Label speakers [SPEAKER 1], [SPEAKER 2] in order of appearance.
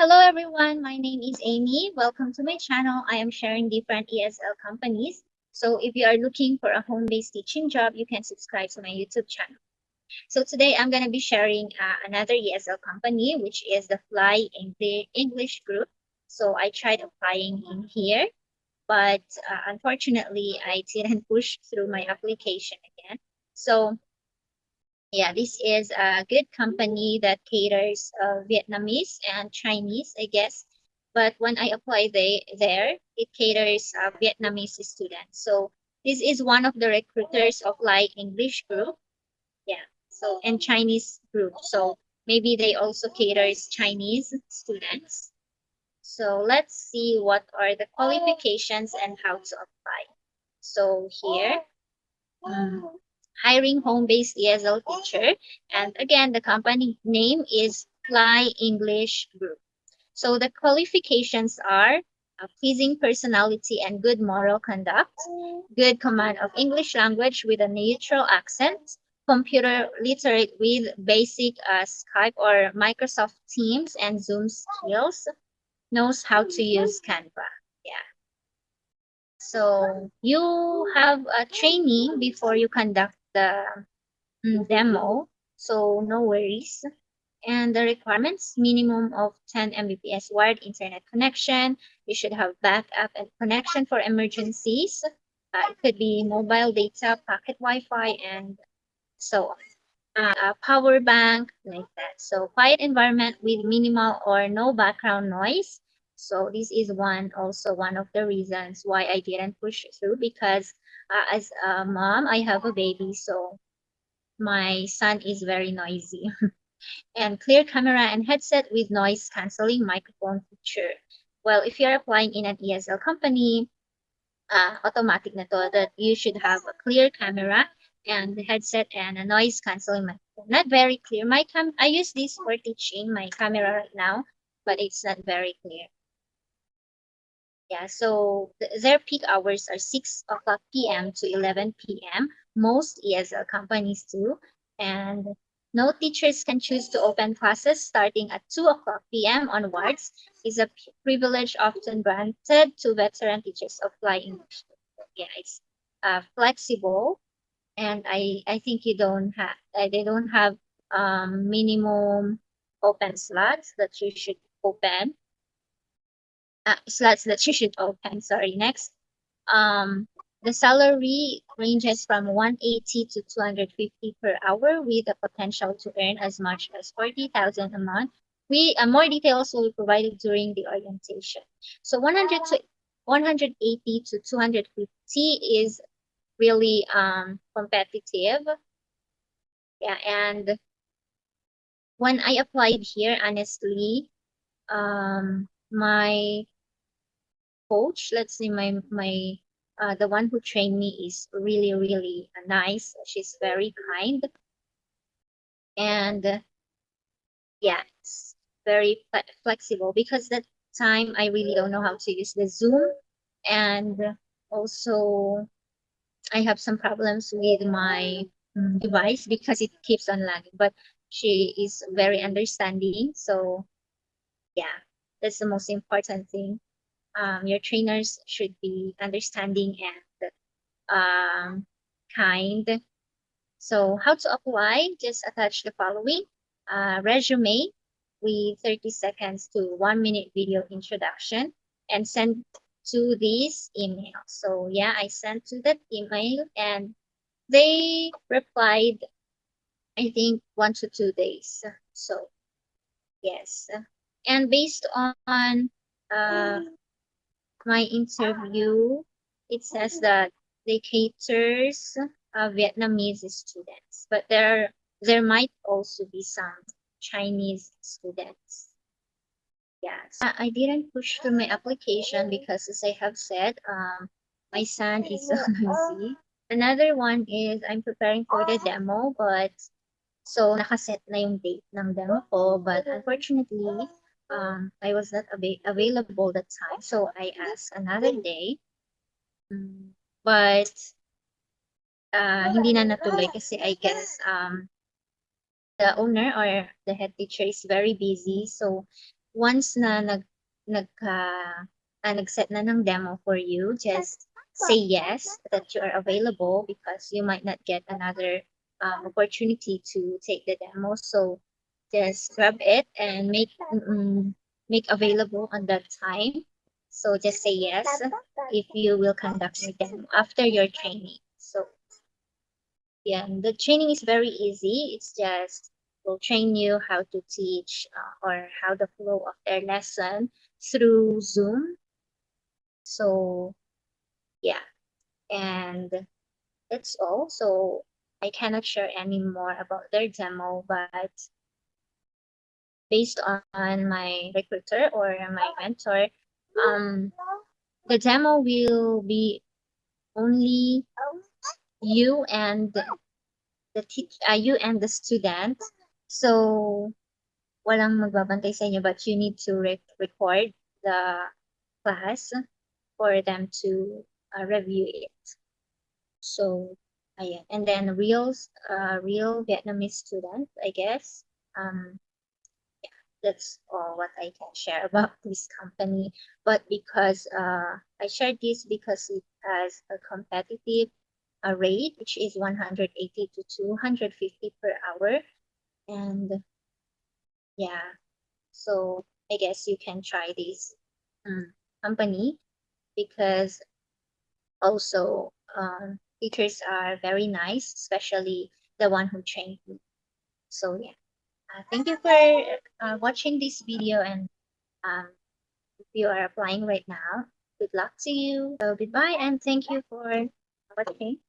[SPEAKER 1] Hello everyone, my name is Amy. Welcome to my channel. I am sharing different ESL companies. So if you are looking for a home-based teaching job, you can subscribe to my YouTube channel. So today I'm going to be sharing another ESL company, which is the Fly English Group. So I tried applying in here, but unfortunately I didn't push through my application again. So yeah, this is a good company that caters Vietnamese and Chinese, I guess. But when I apply there, it caters Vietnamese students. So this is one of the recruiters of like English group. Yeah. So and Chinese group. So maybe they also caters Chinese students. So let's see what are the qualifications and how to apply. So here, um, hiring home-based ESL teacher. And again, the company name is Fly English Group. So the qualifications are a pleasing personality and good moral conduct, good command of English language with a neutral accent, computer literate with basic Skype or Microsoft Teams and Zoom skills, knows how to use Canva. Yeah. So you have a training before you conduct the demo, so no worries. And the requirements, minimum of 10 Mbps wired internet connection. You should have backup and connection for emergencies. It could be mobile data, pocket Wi-Fi, and so on. A power bank, like that. So quiet environment with minimal or no background noise. So this is also one of the reasons why I didn't push through, because as a mom, I have a baby, so my son is very noisy. And clear camera and headset with noise cancelling microphone feature. Well, if you're applying in an ESL company, automatic na to that you should have a clear camera and the headset and a noise cancelling microphone. Not very clear. I use this for teaching my camera right now, but it's not very clear. Yeah, so their peak hours are 6 o'clock p.m. to 11 p.m. Most ESL companies do. And no teachers can choose to open classes starting at 2 o'clock p.m. onwards. Is a privilege often granted to veteran teachers of Fly English. Yeah, it's flexible. And I think you don't have, they don't have minimum open slots that you should open slots that you should open. Sorry. Next, the salary ranges from 180 to 250 per hour, with the potential to earn as much as 40,000 a month. More details will be provided during the orientation. So 180 to 250 is really competitive. Yeah, and when I applied here, honestly, my coach, let's say the one who trained me is really nice. She's very kind, and yeah, it's very flexible, because that time I really don't know how to use the Zoom, and also I have some problems with my device because it keeps on lagging, but she is very understanding. So yeah, that's the most important thing. Your trainers should be understanding and kind. So how to apply? Just attach the following resume with 30 seconds to 1 minute video introduction, and send to this email. So yeah, I sent to that email and they replied, I think 1 to 2 days. So yes. And based on my interview, it says that they caters Vietnamese students, but there might also be some Chinese students. Yes, I didn't push through my application because, as I have said, my son is so noisy. Another one is I'm preparing for the demo, but so nakaset na yung date ng demo ko, but unfortunately, I was not available that time, so I asked another day. But hindi na natuloy kasi I guess the owner or the head teacher is very busy. So once na nag-set na ng demo for you, just say yes that you are available because you might not get another opportunity to take the demo. So just grab it and make available on that time. So just say yes if you will conduct the demo after your training. So yeah, the training is very easy. It's just will train you how to teach or how the flow of their lesson through Zoom. So yeah, and that's all. So I cannot share any more about their demo, but based on my recruiter or my mentor, um, the demo will be only you and you and the student. So walang magbabantay sa inyo, but you need to record the class for them to review it. So, ayan. And then real Vietnamese student, I guess. Yeah, that's all what I can share about this company. But because I shared this because it has a competitive rate, which is 180 to 250 per hour. And yeah, so I guess you can try this company because also teachers are very nice, especially the one who trained me. So yeah, thank you for watching this video, and if you are applying right now, good luck to you. So goodbye and thank you for watching.